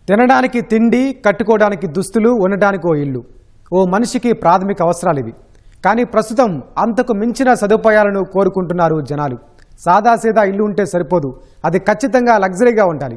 తినడానికి తిండి, కట్టుకోవడానికి దుస్తులు, ఉండడానికి ఓ ఇల్లు. ఓ మనిషికి ప్రాథమిక అవసరాలు ఇవి. కానీ ప్రస్తుతం అంతకు మించిన సదుపాయాలను కోరుకుంటున్నారు జనాలు. సాదాసీదా ఇల్లు ఉంటే సరిపోదు, అది ఖచ్చితంగా లగ్జరీగా ఉండాలి.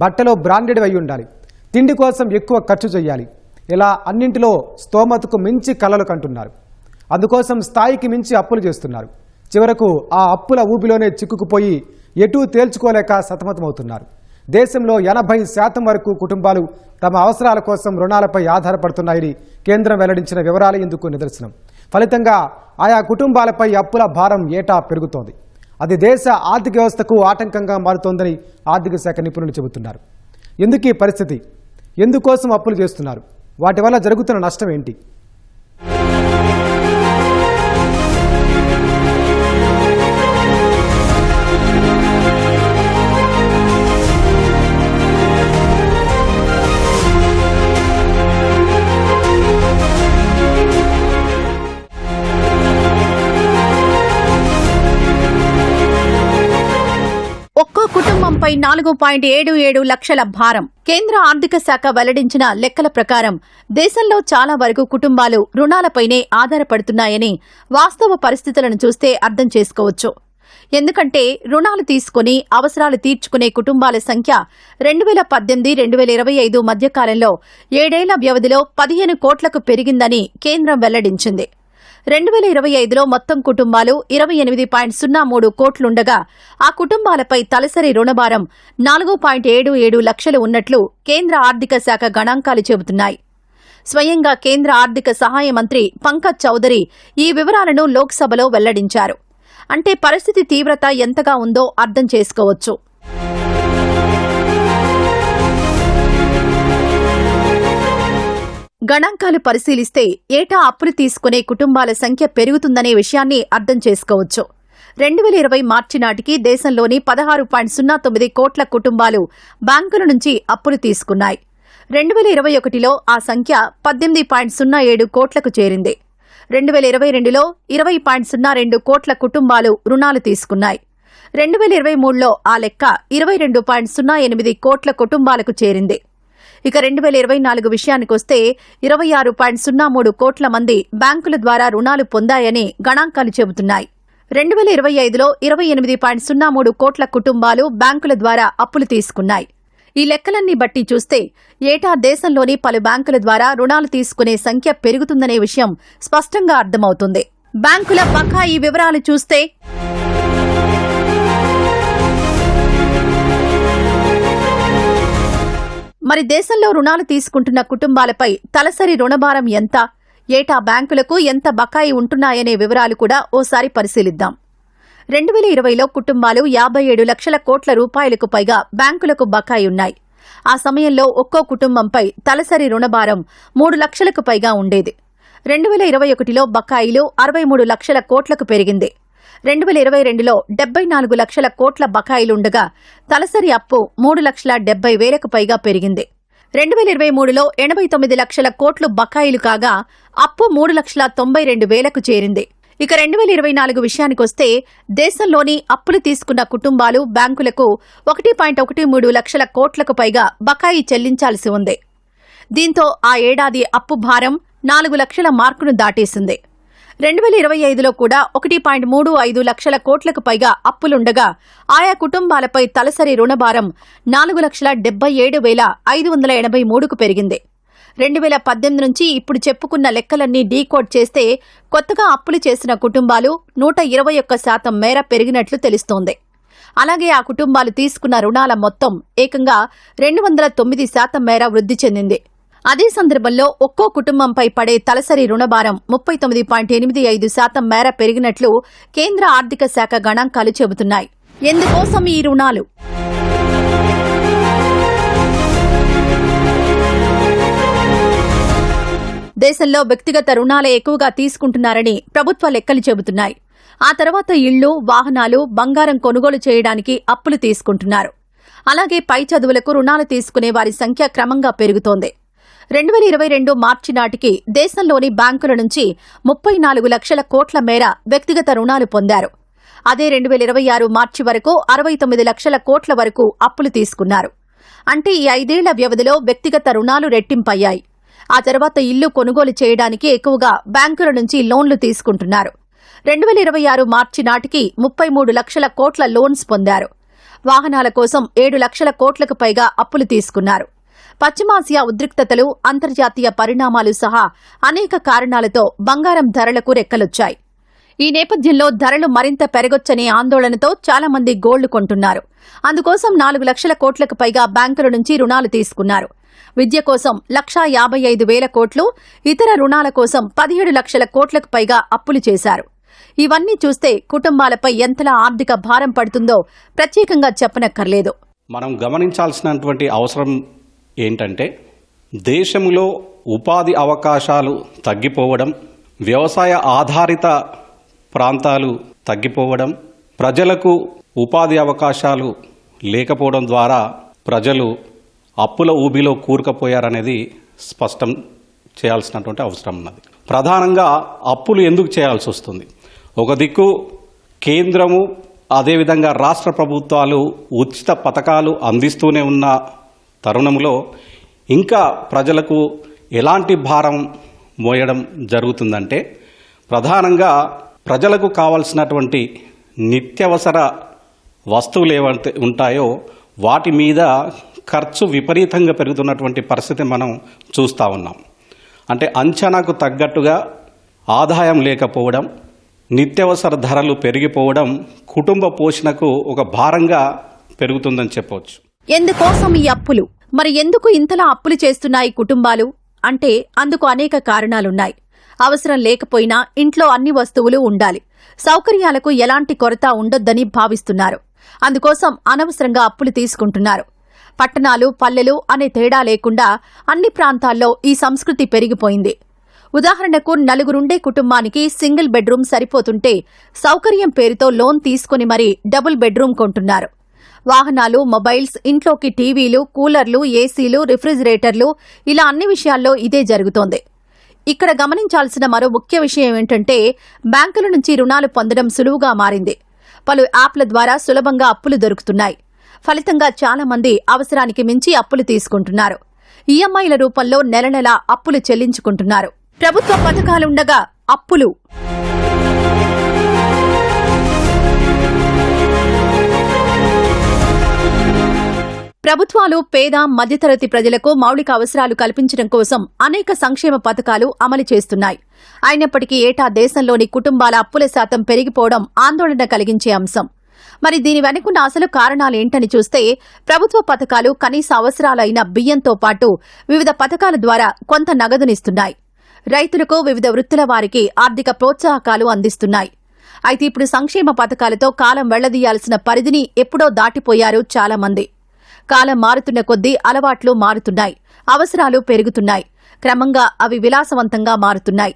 బట్టలు బ్రాండెడ్ అయి ఉండాలి. తిండి కోసం ఎక్కువ ఖర్చు చేయాలి. ఇలా అన్నింటిలో స్తోమతకు మించి కలలు కంటున్నారు. అందుకోసం స్థాయికి మించి అప్పులు చేస్తున్నారు. చివరకు ఆ అప్పుల ఊబిలోనే చిక్కుకుపోయి ఎటూ తేల్చుకోలేక సతమతమవుతున్నారు. దేశంలో 80% వరకు కుటుంబాలు తమ అవసరాల కోసం రుణాలపై ఆధారపడుతున్నాయని కేంద్రం వెల్లడించిన వివరాలు ఇందుకు నిదర్శనం. ఫలితంగా ఆయా కుటుంబాలపై అప్పుల భారం ఏటా పెరుగుతోంది. అది దేశ ఆర్థిక వ్యవస్థకు ఆటంకంగా మారుతోందని ఆర్థిక శాఖ నిపుణులు చెబుతున్నారు. ఎందుకు ఈ పరిస్థితి? ఎందుకోసం అప్పులు చేస్తున్నారు? వాటి వల్ల జరుగుతున్న నష్టం ఏంటి? ఒక్కో కుటుంబంపై 4.77 లక్షల భారం. కేంద్ర ఆర్థిక శాఖ వెల్లడించిన లెక్కల ప్రకారం దేశంలో చాలా వరకు కుటుంబాలు రుణాలపైనే ఆధారపడుతున్నాయని వాస్తవ పరిస్థితులను చూస్తే అర్థం చేసుకోవచ్చు. ఎందుకంటే రుణాలు తీసుకుని అవసరాలు తీర్చుకునే కుటుంబాల సంఖ్య 2018-2025 మధ్యకాలంలో 7 ఏళ్ల వ్యవధిలో 15 కోట్లకు పెరిగిందని కేంద్రం వెల్లడించింది. 2025లో మొత్తం కుటుంబాలు 28.03 కోట్లుండగా ఆ కుటుంబాలపై తలసరి రుణభారం 4.77 లక్షలు ఉన్నట్లు కేంద్ర ఆర్థిక శాఖ గణాంకాలు చెబుతున్నాయి. స్వయంగా కేంద్ర ఆర్థిక సహాయ మంత్రి పంకజ్ చౌదరి ఈ వివరాలను లోక్సభలో వెల్లడించారు. అంటే పరిస్థితి తీవ్రత ఎంతగా ఉందో అర్థం చేసుకోవచ్చు. గణాంకాలు పరిశీలిస్తే ఏటా అప్పులు తీసుకునే కుటుంబాల సంఖ్య పెరుగుతుందనే విషయాన్ని అర్థం చేసుకోవచ్చు. 2020 మార్చి నాటికి దేశంలోని 16.09 కోట్ల కుటుంబాలు బ్యాంకుల నుంచి అప్పులు తీసుకున్నాయి. 2021లో ఆ సంఖ్య 18.07 కోట్లకు చేరింది. 2022లో 20.02 కోట్ల కుటుంబాలు రుణాలు తీసుకున్నాయి. 2023లో ఆ లెక్క 22.08 కోట్ల కుటుంబాలకు చేరింది. ఇక 2024 విషయానికొస్తే 26.03 కోట్ల మంది బ్యాంకుల ద్వారా రుణాలు పొందాయని గణాంకాలు చెబుతున్నాయి. 2025లో 28.03 కోట్ల కుటుంబాలు బ్యాంకుల ద్వారా అప్పులు తీసుకున్నాయి. ఈ లెక్కలన్నీ బట్టి చూస్తే ఏటా దేశంలోని పలు బ్యాంకుల ద్వారా రుణాలు తీసుకునే సంఖ్య పెరుగుతుందనే విషయం స్పష్టంగా అర్థమవుతుంది. బ్యాంకుల బకాయి వివరాలు చూస్తే మరి దేశంలో రుణాలు తీసుకుంటున్న కుటుంబాలపై తలసరి రుణభారం ఎంత, ఏటా బ్యాంకులకు ఎంత బకాయి ఉంటున్నాయనే వివరాలు కూడా ఓసారి పరిశీలిద్దాం. 2020లో కుటుంబాలు 57 లక్షల కోట్ల రూపాయలకు పైగా బ్యాంకులకు బకాయి ఉన్నాయి. ఆ సమయంలో ఒక్కో కుటుంబంపై తలసరి రుణభారం 3 లక్షలకు పైగా ఉండేది. 2021లో బకాయిలు 63 లక్షల కోట్లకు పెరిగింది. 2022లో 74 లక్షల కోట్ల బకాయిలుండగా తలసరి అప్పు 3,70,000కు పైగా పెరిగింది. 2023లో 89 లక్షల కోట్లు బకాయిలు కాగా అప్పు 3,92,000కు చేరింది. ఇక 2024 విషయానికొస్తే దేశంలోని అప్పులు తీసుకున్న కుటుంబాలు బ్యాంకులకు 1.13 లక్షల కోట్లకు పైగా బకాయి చెల్లించాల్సి ఉంది. దీంతో ఆ ఏడాది అప్పు భారం 4 లక్షల మార్కును దాటేసింది. 2025లో కూడా 1.35 లక్షల కోట్లకు పైగా అప్పులుండగా ఆయా కుటుంబాలపై తలసరి రుణభారం 4,77,583కు పెరిగింది. 2018 నుంచి ఇప్పుడు చెప్పుకున్న లెక్కలన్నీ డీకోడ్ చేస్తే కొత్తగా అప్పులు చేసిన కుటుంబాలు 121% మేర పెరిగినట్లు తెలుస్తోంది. అలాగే ఆ కుటుంబాలు తీసుకున్న రుణాల మొత్తం ఏకంగా 209% మేర వృద్ధి చెందింది. అదే సందర్భంలో ఒక్కో కుటుంబంపై పడే తలసరి రుణభారం 39.85% మేర పెరిగినట్లు కేంద్ర ఆర్థిక శాఖ గణాంకాలు చెబుతున్నాయి. ఎందుకోసం ఈ రుణాలు? దేశంలో వ్యక్తిగత రుణాలే ఎక్కువగా తీసుకుంటున్నారని ప్రభుత్వ లెక్కలు చెబుతున్నాయి. ఆ తర్వాత ఇళ్లు, వాహనాలు, బంగారం కొనుగోలు చేయడానికి అప్పులు తీసుకుంటున్నారు. అలాగే పై చదువులకు రుణాలు తీసుకునే వారి సంఖ్య క్రమంగా పెరుగుతోంది. 2022 మార్చి నాటికి దేశంలోని బ్యాంకుల నుంచి 34 లక్షల కోట్ల మేర వ్యక్తిగత రుణాలు పొందారు. అదే 2026 మార్చి వరకు 69 లక్షల కోట్ల వరకు అప్పులు తీసుకున్నారు. అంటే ఈ 5 ఏళ్ల వ్యవధిలో వ్యక్తిగత రుణాలు రెట్టింపయ్యాయి. ఆ తర్వాత ఇల్లు కొనుగోలు చేయడానికి ఎక్కువగా బ్యాంకుల నుంచి లోన్లు తీసుకుంటున్నారు. 2026 మార్చి నాటికి 33 లక్షల కోట్ల లోన్స్ పొందారు. వాహనాల కోసం 7 లక్షల కోట్లకు పైగా అప్పులు తీసుకున్నారు. పశ్చిమాసియా ఉద్రిక్తతలు, అంతర్జాతీయ పరిణామాలు సహా అనేక కారణాలతో బంగారం ధరలకు రెక్కలొచ్చాయి. ఈ నేపథ్యంలో ధరలు మరింత పెరగొచ్చనే ఆందోళనతో చాలా మంది గోల్డ్ కొంటున్నారు. అందుకోసం 4 లక్షల కోట్లకు పైగా బ్యాంకుల నుంచి రుణాలు తీసుకున్నారు. విద్య కోసం 1,55,000 కోట్లు, ఇతర రుణాల కోసం 17 లక్షల కోట్లకు పైగా అప్పులు చేశారు. ఇవన్నీ చూస్తే కుటుంబాలపై ఎంతలా ఆర్థిక భారం పడుతుందో ప్రత్యేకంగా చెప్పనక్కర్లేదు. మనం గమనించాల్సినటువంటి అవసరం ఏంటంటే, దేశంలో ఉపాధి అవకాశాలు తగ్గిపోవడం, వ్యవసాయ ఆధారిత ప్రాంతాలు తగ్గిపోవడం, ప్రజలకు ఉపాధి అవకాశాలు లేకపోవడం ద్వారా ప్రజలు అప్పుల ఊబిలో కూరుకుపోయారనేది స్పష్టం చేయాల్సినటువంటి అవసరం ఉన్నది. ప్రధానంగా అప్పులు ఎందుకు చేయాల్సి వస్తుంది? ఒక దిక్కు కేంద్రము, అదేవిధంగా రాష్ట్ర ప్రభుత్వాలు ఉచిత పథకాలు అందిస్తూనే ఉన్న తరుణంలో ఇంకా ప్రజలకు ఎలాంటి భారం మోయడం జరుగుతుందంటే, ప్రధానంగా ప్రజలకు కావాల్సినటువంటి నిత్యావసర వస్తువులు ఏవైతే ఉంటాయో వాటి మీద ఖర్చు విపరీతంగా పెరుగుతున్నటువంటి పరిస్థితి మనం చూస్తూ ఉన్నాం. అంటే అంచనాకు తగ్గట్టుగా ఆదాయం లేకపోవడం, నిత్యావసర ధరలు పెరిగిపోవడం కుటుంబ పోషణకు ఒక భారంగా పెరుగుతుందని చెప్పవచ్చు. ఎందుకోసం ఈ అప్పులు? మరి ఎందుకు ఇంతలా అప్పులు చేస్తున్నాయి కుటుంబాలు అంటే అందుకు అనేక కారణాలున్నాయి. అవసరం లేకపోయినా ఇంట్లో అన్ని వస్తువులు ఉండాలి, సౌకర్యాలకు ఎలాంటి కొరత ఉండొద్దని భావిస్తున్నారు. అందుకోసం అనవసరంగా అప్పులు తీసుకుంటున్నారు. పట్టణాలు, పల్లెలు అనే తేడా లేకుండా అన్ని ప్రాంతాల్లో ఈ సంస్కృతి పెరిగిపోయింది. ఉదాహరణకు 4 కుటుంబానికి సింగిల్ బెడ్రూమ్ సరిపోతుంటే సౌకర్యం పేరుతో లోన్ తీసుకుని మరీ డబుల్ బెడ్రూమ్ కొంటున్నారు. వాహనాలు, మొబైల్స్, ఇంట్లోకి టీవీలు, కూలర్లు, ఏసీలు, రిఫ్రిజిరేటర్లు, ఇలా అన్ని విషయాల్లో ఇదే జరుగుతోంది. ఇక్కడ గమనించాల్సిన మరో ముఖ్య విషయం ఏంటంటే, బ్యాంకుల నుంచి రుణాలు పొందడం సులువుగా మారింది. పలు యాప్ల ద్వారా సులభంగా అప్పులు దొరుకుతున్నాయి. ఫలితంగా చాలా మంది అవసరానికి మించి అప్పులు తీసుకుంటున్నారు. ఈఎంఐల రూపంలో నెల నెలా అప్పులు చెల్లించుకుంటున్నారు. ప్రభుత్వ పథకాలుండగా అప్పులు. ప్రభుత్వాలు పేద, మధ్యతరగతి ప్రజలకు మౌలిక అవసరాలు కల్పించడం కోసం అనేక సంక్షేమ పథకాలు అమలు చేస్తున్నాయి. అయినప్పటికీ ఏటా దేశంలోని కుటుంబాల అప్పుల శాతం పెరిగిపోవడం ఆందోళన కలిగించే అంశం. మరి దీని వెనుకున్న అసలు కారణాలేంటని చూస్తే, ప్రభుత్వ పథకాలు కనీస అవసరాలైన బియ్యంతో పాటు వివిధ పథకాల ద్వారా కొంత నగదునిస్తున్నాయి. రైతులకు, వివిధ వృత్తుల వారికి ఆర్థిక ప్రోత్సాహకాలు అందిస్తున్నాయి. అయితే ఇప్పుడు సంక్షేమ పథకాలతో కాలం వెళ్లదీయాల్సిన పరిధిని ఎప్పుడో దాటిపోయారు చాలా మంది. కాలం మారుతున్న కొద్దీ అలవాట్లు మారుతున్నాయి, అవసరాలు పెరుగుతున్నాయి. క్రమంగా అవి విలాసవంతంగా మారుతున్నాయి.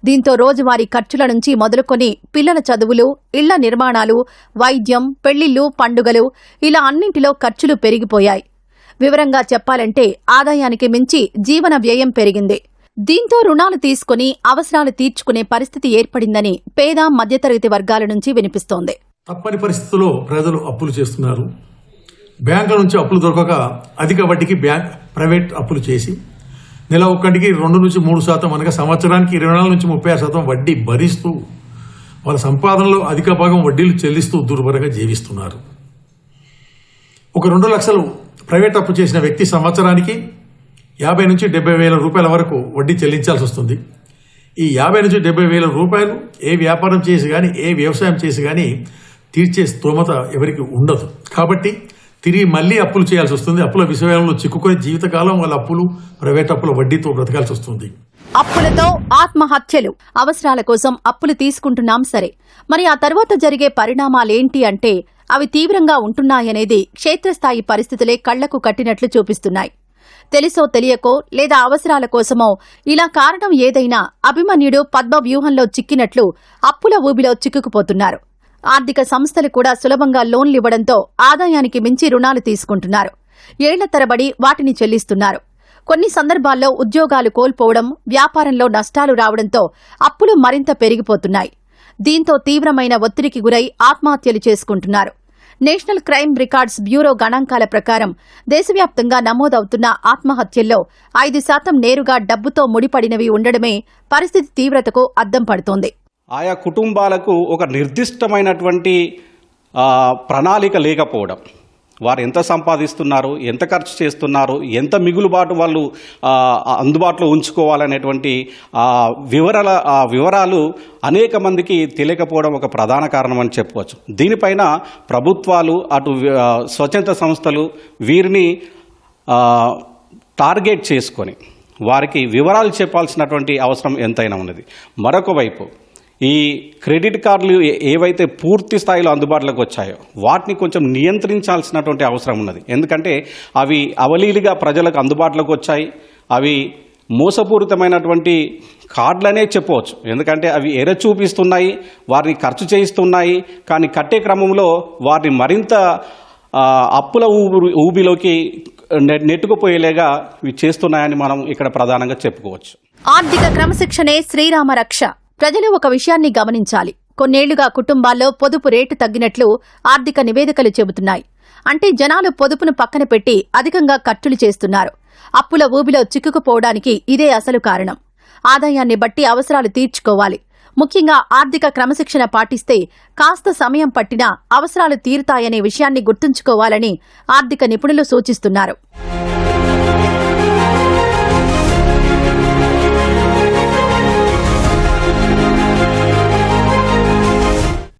దీంతో రోజువారీ ఖర్చుల నుంచి మొదలుకొని పిల్లల చదువులు, ఇళ్ల నిర్మాణాలు, వైద్యం, పెళ్లిళ్లు, పండుగలు, ఇలా అన్నింటిలో ఖర్చులు పెరిగిపోయాయి. వివరంగా చెప్పాలంటే ఆదాయానికి మించి జీవన వ్యయం పెరిగింది. దీంతో రుణాలు తీసుకుని అవసరాలు తీర్చుకునే పరిస్థితి ఏర్పడిందని పేద, మధ్యతరగతి వర్గాల నుంచి వినిపిస్తోంది. తప్పని పరిస్థితుల్లో ప్రజలు అప్పులు చేస్తున్నారు. బ్యాంకుల నుంచి అప్పులు దొరకక అధిక వడ్డీకి ప్రైవేట్ అప్పులు చేసి నెల ఒక్కటికి 2 నుంచి 3% అనగా సంవత్సరానికి 24 నుంచి 36% వడ్డీ భరిస్తూ వాళ్ళ సంపాదనలో అధిక భాగం వడ్డీలు చెల్లిస్తూ దుర్భరంగా జీవిస్తున్నారు. ఒక 2 లక్షలు ప్రైవేట్ అప్పు చేసిన వ్యక్తి సంవత్సరానికి 50 నుంచి 70 వేల రూపాయల వరకు వడ్డీ చెల్లించాల్సి వస్తుంది. ఈ 50 నుంచి 70 వేల రూపాయలు ఏ వ్యాపారం చేసి కానీ, ఏ వ్యవసాయం చేసి కానీ తీర్చే స్తోమత ఎవరికి ఉండదు. కాబట్టి తిరిగి మళ్లీ అప్పులు చేయాల్సి వస్తుంది. అప్పుల విషయంలో చిక్కుకొని జీవితకాలం వాళ్ళ అప్పులు, ప్రైవేట్ అప్పుల వడ్డీతో బ్రతకాల్సి వస్తుంది. అప్పులతో ఆత్మహత్యలు. అవసరాల కోసం అప్పులు తీసుకుంటున్నాం సరే, మరి ఆ తర్వాత జరిగే పరిణామాలేంటి అంటే అవి తీవ్రంగా ఉంటున్నాయనేది క్షేత్రస్థాయి పరిస్థితులే కళ్లకు కట్టినట్లు చూపిస్తున్నాయి. తెలుసో తెలియకో లేదా అవసరాల కోసమో ఇలా కారణం ఏదైనా అభిమన్యుడు పద్మవ్యూహంలో చిక్కినట్లు అప్పుల ఊబిలో చిక్కుకుపోతున్నారు. ఆర్థిక సంస్థలు కూడా సులభంగా లోన్లివ్వడంతో ఆదాయానికి మించి రుణాలు తీసుకుంటున్నారు. ఏళ్ల తరబడి వాటిని చెల్లిస్తున్నారు. కొన్ని సందర్భాల్లో ఉద్యోగాలు కోల్పోవడం, వ్యాపారంలో నష్టాలు రావడంతో అప్పులు మరింత పెరిగిపోతున్నాయి. దీంతో తీవ్రమైన ఒత్తిడికి గురై ఆత్మహత్యలు చేసుకుంటున్నారు. నేషనల్ క్రైమ్ రికార్డ్స్ బ్యూరో గణాంకాల ప్రకారం దేశవ్యాప్తంగా నమోదవుతున్న ఆత్మహత్యల్లో 5% నేరుగా డబ్బుతో ముడిపడినవి ఉండడమే పరిస్థితి తీవ్రతకు అద్దం పడుతోంది. ఆయా కుటుంబాలకు ఒక నిర్దిష్టమైనటువంటి ప్రణాళిక లేకపోవడం, వారు ఎంత సంపాదిస్తున్నారు, ఎంత ఖర్చు చేస్తున్నారు, ఎంత మిగులుబాటు వాళ్ళు అందుబాటులో ఉంచుకోవాలనేటువంటి వివరాలు అనేక మందికి తెలియకపోవడం ఒక ప్రధాన కారణం అని చెప్పవచ్చు. దీనిపైన ప్రభుత్వాలు, అటు స్వచ్ఛంద సంస్థలు వీరిని టార్గెట్ చేసుకొని వారికి వివరాలు చెప్పాల్సినటువంటి అవసరం ఎంతైనా ఉన్నది. మరొక వైపు ఈ క్రెడిట్ కార్డులు ఏవైతే పూర్తి స్థాయిలో అందుబాటులోకి వచ్చాయో వాటిని కొంచెం నియంత్రించాల్సినటువంటి అవసరం ఉన్నది. ఎందుకంటే అవి అవలీలుగా ప్రజలకు అందుబాటులోకి వచ్చాయి. అవి మోసపూరితమైనటువంటి కార్డులనే చెప్పవచ్చు. ఎందుకంటే అవి ఎర చూపిస్తున్నాయి, వారిని ఖర్చు చేయిస్తున్నాయి. కానీ కట్టే క్రమంలో వారిని మరింత అప్పుల ఊబిలోకి నెట్టుకుపోయేలాగా ఇవి చేస్తున్నాయని మనం ఇక్కడ ప్రధానంగా చెప్పుకోవచ్చు. ఆర్థిక క్రమశిక్షణే శ్రీరామ రక్ష. ప్రజలు ఒక విషయాన్ని గమనించాలి. కొన్నేళ్లుగా కుటుంబాల్లో పొదుపు రేటు తగ్గినట్లు ఆర్థిక నివేదికలు చెబుతున్నాయి. అంటే జనాలు పొదుపును పక్కన పెట్టి అధికంగా ఖర్చులు చేస్తున్నారు. అప్పుల ఊబిలో చిక్కుకుపోవడానికి ఇదే అసలు కారణం. ఆదాయాన్ని బట్టి అవసరాలు తీర్చుకోవాలి. ముఖ్యంగా ఆర్థిక క్రమశిక్షణ పాటిస్తే కాస్త సమయం పట్టినా అవసరాలు తీరుతాయనే విషయాన్ని గుర్తుంచుకోవాలని ఆర్థిక నిపుణులు సూచిస్తున్నారు.